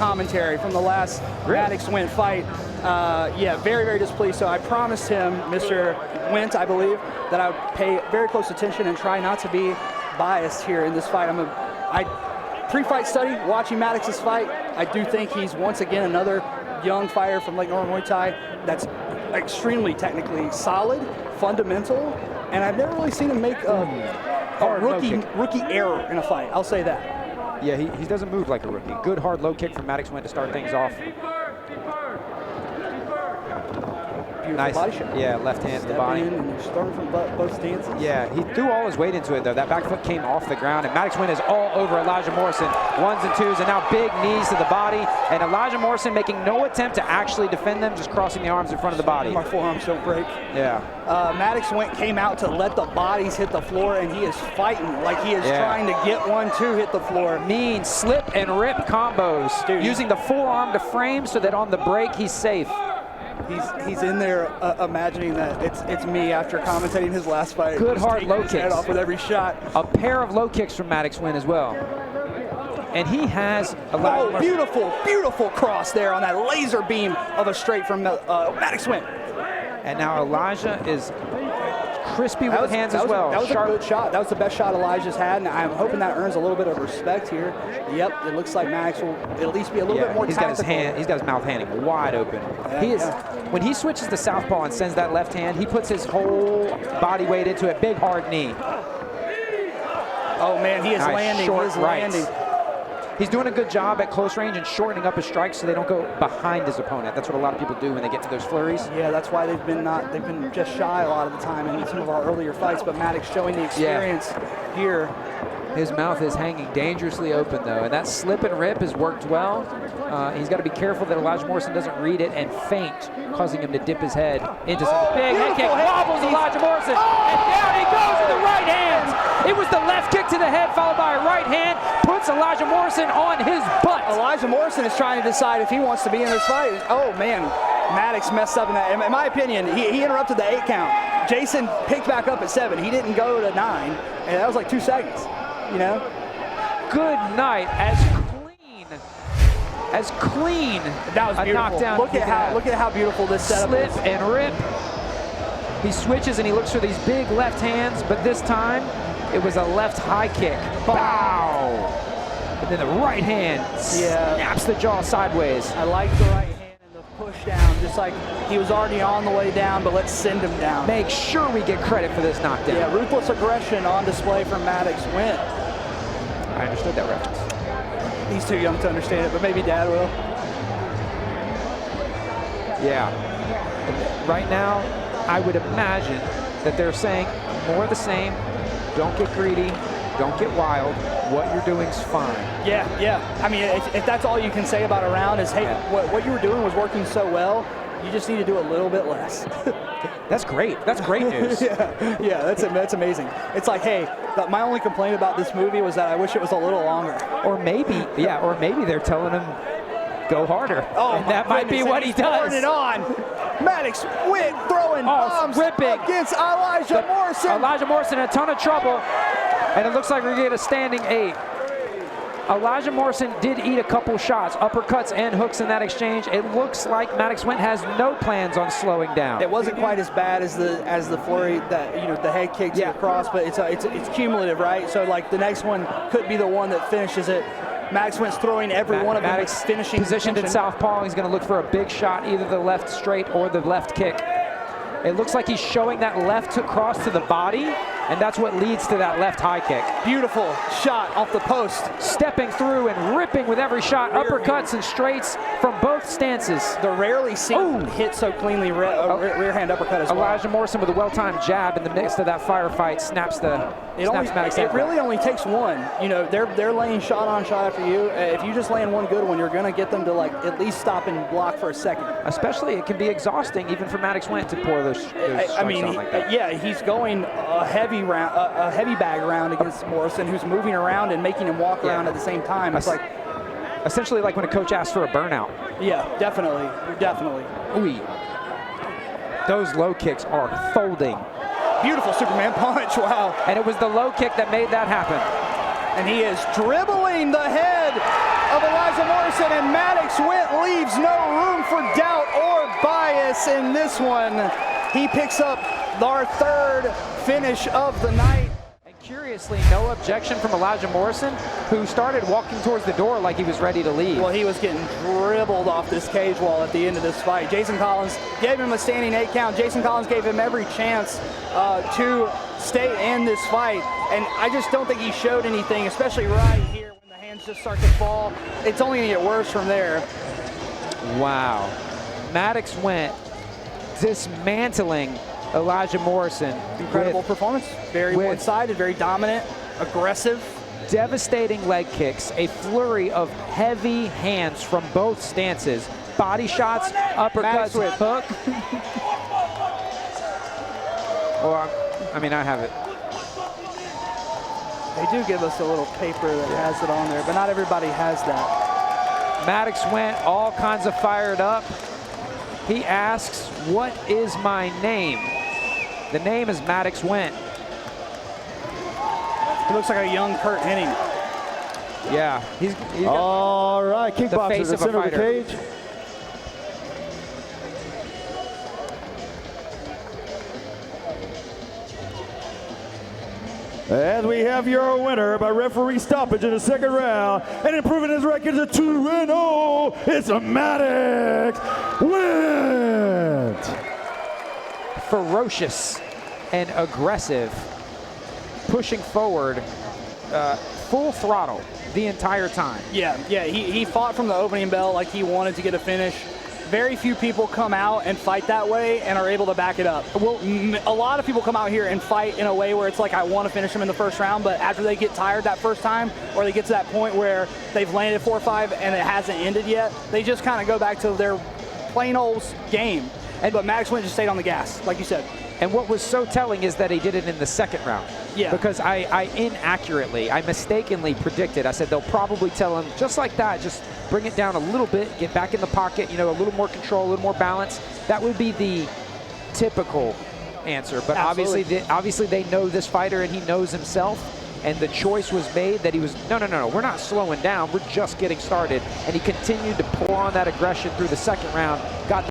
commentary from the last Maddox Wendt fight. Yeah, very, very displeased. So I promised him, Mr. Wendt, I believe, that I would pay very close attention and try not to be biased here in this fight. Pre-fight study, watching Maddox's fight, I do think he's once again another young fighter from Lake Norman Muay Thai that's extremely technically solid, fundamental, and I've never really seen him make a rookie error in a fight. I'll say that. Yeah, he doesn't move like a rookie. Good hard low kick from Maddox Wendt to start things off. Nice. Body shot. Yeah, left hand to the body. And starting from both stances. Yeah, he threw all his weight into it, though. That back foot came off the ground, and Maddox Wendt is all over Elijah Morrison. Ones and twos, and now big knees to the body. And Elijah Morrison making no attempt to actually defend them, just crossing the arms in front of the body. My forearms don't break. Yeah. Maddox Wendt came out to let the bodies hit the floor, and he is fighting like he is trying to get one to hit the floor. Mean slip and rip combos. Dude, using the forearm to frame so that on the break he's safe. He's in there imagining that it's me after commentating his last fight. Good hard low kicks. Head off with every shot. A pair of low kicks from Maddox Wendt as well. And he has a beautiful cross there on that laser beam of a straight from Maddox Wendt. And now Elijah is crispy with hands as well. That was a good shot. That was the best shot Elijah's had, and I'm hoping that earns a little bit of respect here. Yep, it looks like Maddox will at least be a little bit more tactical. He's got his mouth handing wide open. When he switches to southpaw and sends that left hand, he puts his whole body weight into it. Big hard knee. Oh man, he is landing. Short landing. He's doing a good job at close range and shortening up his strikes so they don't go behind his opponent. That's what a lot of people do when they get to those flurries. Yeah, that's why they've been just shy a lot of the time in some of our earlier fights. But Maddox showing the experience here. His mouth is hanging dangerously open though, and that slip and rip has worked well. He's got to be careful that Elijah Morrison doesn't read it and feint, causing him to dip his head into some big head kick. Wobbles Elijah Morrison, and down he goes with the right hands. It was the left kick to the head followed by a right hand, puts Elijah Morrison on his butt. Elijah Morrison is trying to decide if he wants to be in this fight. Oh man, Maddox messed up in that. In my opinion, he interrupted the 8 count. Jason picked back up at 7. He didn't go to 9, and that was like 2 seconds. You know? Good night, as clean. That was beautiful. Knockdown. Look at how beautiful this setup is. Slip and rip. He switches and he looks for these big left hands, but this time it was a left high kick. Bow! And then the right hand snaps the jaw sideways. I like the right hand and the push down, just like he was already on the way down, but let's send him down. Make sure we get credit for this knockdown. Yeah, ruthless aggression on display from Maddox Wendt. I understood that reference. He's too young to understand it, but maybe Dad will. Yeah. Right now, I would imagine that they're saying more of the same. Don't get greedy. Don't get wild. What you're doing is fine. Yeah. I mean, if that's all you can say about a round is, hey, what you were doing was working so well, you just need to do a little bit less. That's great. That's great news. yeah, that's amazing. It's like, hey, my only complaint about this movie was that I wish it was a little longer. Or maybe they're telling him, go harder. Oh, and that might be what he does. Turn it on. Maddox Wendt throwing bombs against Elijah Morrison. Elijah Morrison in a ton of trouble, and it looks like we're going to get a standing 8. Elijah Morrison did eat a couple shots, uppercuts and hooks in that exchange. It looks like Maddox Wendt has no plans on slowing down. It wasn't quite as bad as the flurry that the head kick to the cross, but it's cumulative, right? So like the next one could be the one that finishes it. Maddox Wendt's throwing every one of them. Maddox finishing positioned in southpaw. He's going to look for a big shot, either the left straight or the left kick. It looks like he's showing that left cross to the body, and that's what leads to that left high kick. Beautiful shot off the post. Stepping through and ripping with every shot, uppercuts and straights from both stances. The rarely seen hit so cleanly rear hand uppercut as well. Elijah Morrison with a well-timed jab in the midst of that firefight snaps Maddox. It really only takes one. They're laying shot on shot after you. If you just land one good one, you're going to get them to at least stop and block for a second. Especially, it can be exhausting even for Maddox Wendt to pour those strikes on like that. Yeah, he's going a heavy bag round against Morrison, who's moving around and making him walk around at the same time. It's essentially like when a coach asks for a burnout. Yeah, definitely. Ooh. Those low kicks are folding. Beautiful Superman punch, wow. And it was the low kick that made that happen. And he is dribbling the head of Elijah Morrison, and Maddox Maddox Wendt leaves no room for doubt or bias in this one. He picks up our third finish of the night. And curiously, no objection from Elijah Morrison, who started walking towards the door like he was ready to leave. Well, he was getting dribbled off this cage wall at the end of this fight. Jason Collins gave him a standing 8 count. Jason Collins gave him every chance to stay in this fight. And I just don't think he showed anything, especially right here when the hands just start to fall. It's only going to get worse from there. Wow. Maddox Wendt dismantling Elijah Morrison. Incredible performance. Very one-sided, very dominant, aggressive. Devastating leg kicks, a flurry of heavy hands from both stances. Body shots, uppercuts, hook. Or, I mean, I have it. They do give us a little paper that has it on there, but not everybody has that. Maddox Wendt all kinds of fired up. He asks, "What is my name?" The name is Maddox Wendt. He looks like a young Kurt Hennig. Yeah, he's all right, kickboxer to the center of the cage. And we have your winner by referee stoppage in the second round, and improving his record to 2-0. It's a Maddox Wendt. Ferocious and aggressive, pushing forward, full throttle the entire time. Yeah, he fought from the opening bell like he wanted to get a finish. Very few people come out and fight that way and are able to back it up. Well, a lot of people come out here and fight in a way where it's like, I want to finish them in the first round, but after they get tired that first time, or they get to that point where they've landed 4 or 5 and it hasn't ended yet, they just kind of go back to their plain old game. But Maddox Wendt just stayed on the gas, like you said. And what was so telling is that he did it in the second round. Yeah. Because I mistakenly predicted. I said they'll probably tell him just like that, just bring it down a little bit, get back in the pocket, a little more control, a little more balance. That would be the typical answer. But obviously they know this fighter and he knows himself. And the choice was made that he was, no, we're not slowing down. We're just getting started. And he continued to pour on that aggression through the second round. Got